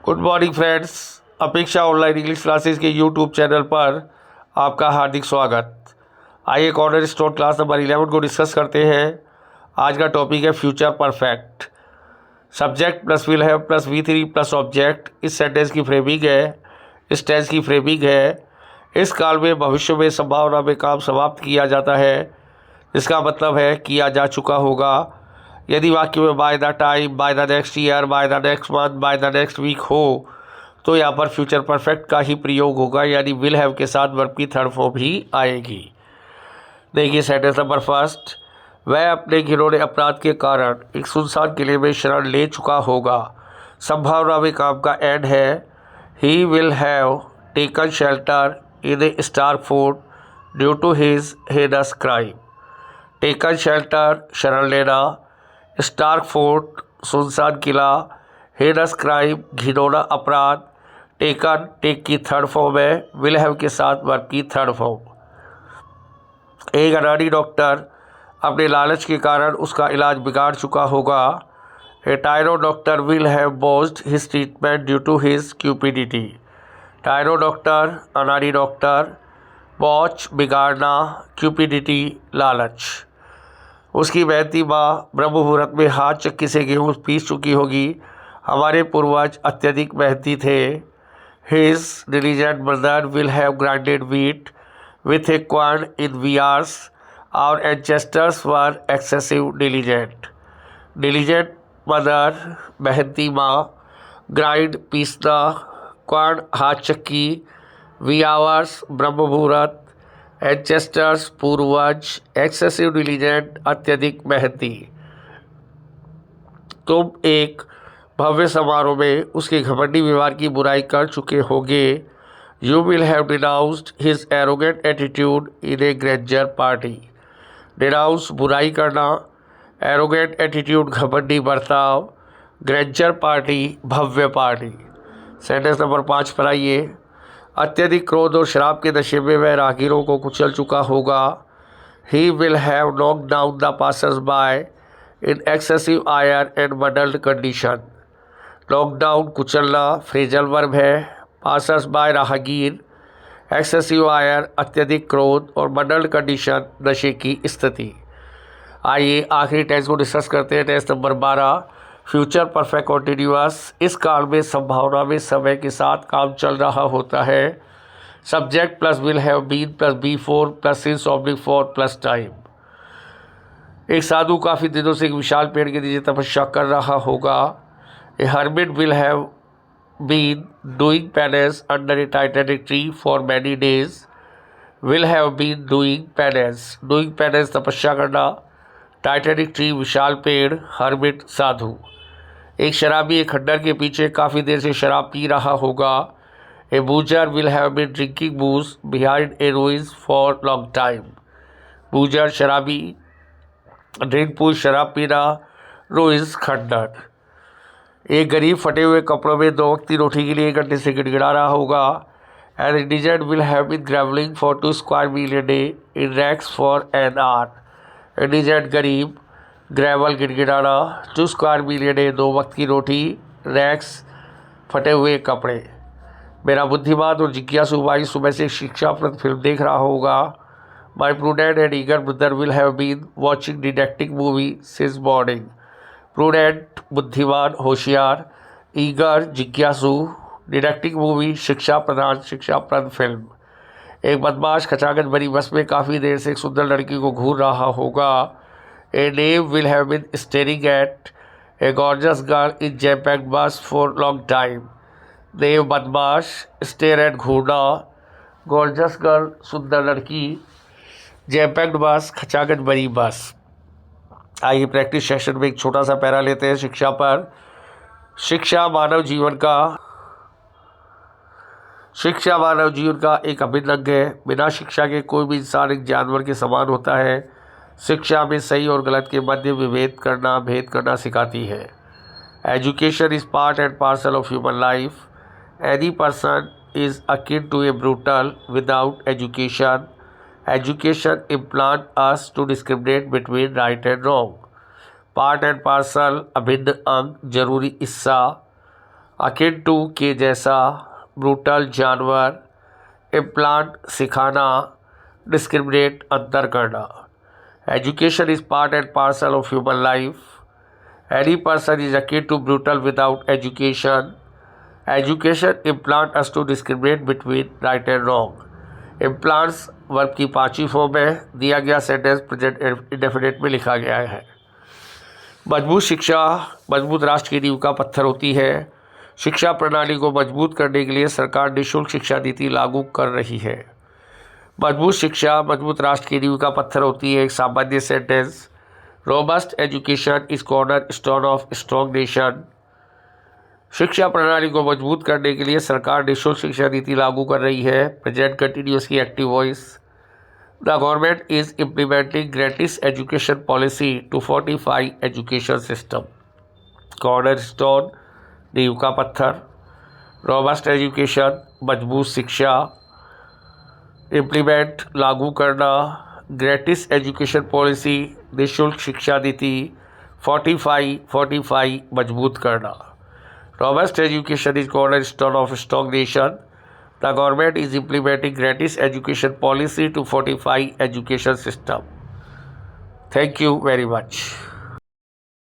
Good morning friends. अपेक्षा online English classes के YouTube channel पर आपका हार्दिक स्वागत। आइए कॉर्नर स्टोन क्लास नंबर 11 को डिस्कस करते हैं। आज का टॉपिक है future perfect. Subject plus will have plus V3 plus object इस सेंटेंस की फ्रेमिंग है, इस टेंस की फ्रेमिंग है। इस काल में भविष्य में संभावना में काम समाप्त किया जाता है, इसका मतलब है किया जा चुका होगा। यदि वाक्य में by the time, by the next year, by the next month, by the next week हो तो यहाँ पर फ्यूचर परफेक्ट का ही प्रयोग होगा, यानी विल हैव के साथ वर्ब की थर्ड फॉर्म ही आएगी। देखिए सेंटेंस नंबर फर्स्ट, वह अपने घिनौने अपराध के कारण एक सुनसान किले में शरण ले चुका होगा। संभावना में काम का एंड है। He will have taken shelter in a star fort due to his heinous crime. Taken shelter शरण लेना, स्टार फोर्ट सुनसान किला, हेनस क्राइम घिनौना अपराध, टेकन टेक की थर्ड फॉर्म है, विल हैव के साथ वर्ब की थर्ड फॉर्म। एक अनाड़ी डॉक्टर अपने लालच के कारण उसका इलाज बिगाड़ चुका होगा। A tyro doctor will have botched his treatment due to his cupidity. Tyro doctor अनाड़ी डॉक्टर, बॉच बिगाड़ना, क्यूपिडिटी लालच। उसकी मेहनती माँ ब्रह्म मुहूर्त में हाथ चक्की से गेहूँ पीस चुकी होगी। हमारे पूर्वज अत्यधिक मेहनती थे। His diligent brother will have grinded wheat with a quern in VRs. Our ancestors were excessive diligent. Diligent mother मेहनती माँ, ग्राइंड पीसना, क्वार्न हाथ चक्की, वी आवर्स ब्रह्म मुहूर्त, एंचेस्टर्स पूर्वज, एक्सेसिव डिलीजेंट अत्यधिक मेहनती। तुम एक भव्य समारोह में उसके घमंडी व्यवहार की बुराई कर चुके होगे। You will have denounced his arrogant attitude in a grandeur party. Denounce बुराई करना, arrogant attitude घमंडी बर्ताव, grandeur party भव्य पार्टी। सेंटेंस नंबर 5 पर आइए। अत्यधिक क्रोध और शराब के नशे में वह राहगीरों को कुचल चुका होगा। He will have knocked down the passers-by in excessive ire and muddled condition. Knock down कुचलना फ्रेजल वर्ब है, पासर्स बाय राहगीर, एक्सेसिव आयर अत्यधिक क्रोध और मडल्ड कंडीशन नशे की स्थिति। आइए आखिरी टेंस को डिस्कस करते हैं। Tense number 12, future perfect continuous. इस काल में संभावना में समय के साथ काम चल रहा होता है। Subject plus will have been plus B4 plus since oblique for plus time. एक साधु काफ़ी दिनों से एक विशाल पेड़ के नीचे तपस्या कर रहा होगा। A hermit will have been doing penance under a titanic tree for many days. Will have been doing penance. Doing penance तपस्या करना, टाइटैनिक ट्री विशाल पेड़, हर्मिट साधु। एक शराबी एक खंडर के पीछे काफ़ी देर से शराब पी रहा होगा। A boozer will have been drinking booze behind a ruins for long time. Boozer शराबी, ड्रिंक पूज शराब पीना, रुइंस खंडर। एक गरीब फटे हुए कपड़ों में 2 वक्त की रोटी के लिए 1 घंटे से गिड़गिड़ा रहा होगा। An indigent will have been grovelling for 2 square meal a day in rags for an hour. Indigent गरीब, ग्रेवल गिड़गिड़ाना, 2 स्क्वायर मील ए डे 2 वक्त की रोटी, रैक्स फटे हुए कपड़े। मेरा बुद्धिमान और जिज्ञासु भाई सुबह से शिक्षाप्रद फिल्म देख रहा होगा। माई prudent and eager brother will have been watching detective movie since morning. Prudent बुद्धिमान होशियार, ईगर जिज्ञासु, डिटेक्टिव मूवी शिक्षा प्रद फिल्म। एक बदमाश खचाखच भरी बस में काफ़ी देर से एक सुंदर लड़की को घूर रहा होगा। A knave will have been staring at a gorgeous girl in jam packed bus for long time. Knave बदमाश, स्टेयर एट घूरना, गॉर्जस गर्ल सुंदर लड़की, जैम पैक्ड बस खचाखच भरी बस। आइए प्रैक्टिस सेशन में एक छोटा सा पैरा लेते हैं शिक्षा पर। शिक्षा मानव जीवन का एक अभिन्न अंग है। बिना शिक्षा के कोई भी इंसान एक जानवर के समान होता है। शिक्षा में सही और गलत के मध्य भेद करना सिखाती है। Education is part and parcel of human life. Any person is akin to a brutal without education. Education implant us to discriminate between right and wrong. Part and parcel अभिन्न अंग जरूरी हिस्सा। अकिन टू के जैसा, brutal जानवर, implant सिखाना, discriminate अंतर करना। Education is part and parcel of human life. Any person is akin to brutal without education. Education implant us to discriminate between right and wrong. Implants verb की 5वीं form में दिया गया sentence present indefinite में लिखा गया है। मजबूत शिक्षा मजबूत राष्ट्र की नींव का पत्थर होती है। शिक्षा प्रणाली को मजबूत करने के लिए सरकार निःशुल्क शिक्षा नीति लागू कर रही है। मजबूत शिक्षा मजबूत राष्ट्र की नींव का पत्थर होती है। एक सामान्य sentence, robust education is corner stone of strong nation. शिक्षा प्रणाली को मजबूत करने के लिए सरकार निःशुल्क शिक्षा नीति लागू कर रही है। प्रेजेंट कंटिन्यूअस की active voice, the government is implementing gratis education policy to fortify education system. Corner stone नींव का पत्थर, रोबस्ट एजुकेशन मजबूत शिक्षा, इम्प्लीमेंट लागू करना, ग्रेटिस एजुकेशन पॉलिसी निःशुल्क शिक्षा नीति, फोर्टिफाई मजबूत करना। Robust education is cornerstone of a strong nation. The government is implementing gratis education policy to fortify education system. Thank you very much.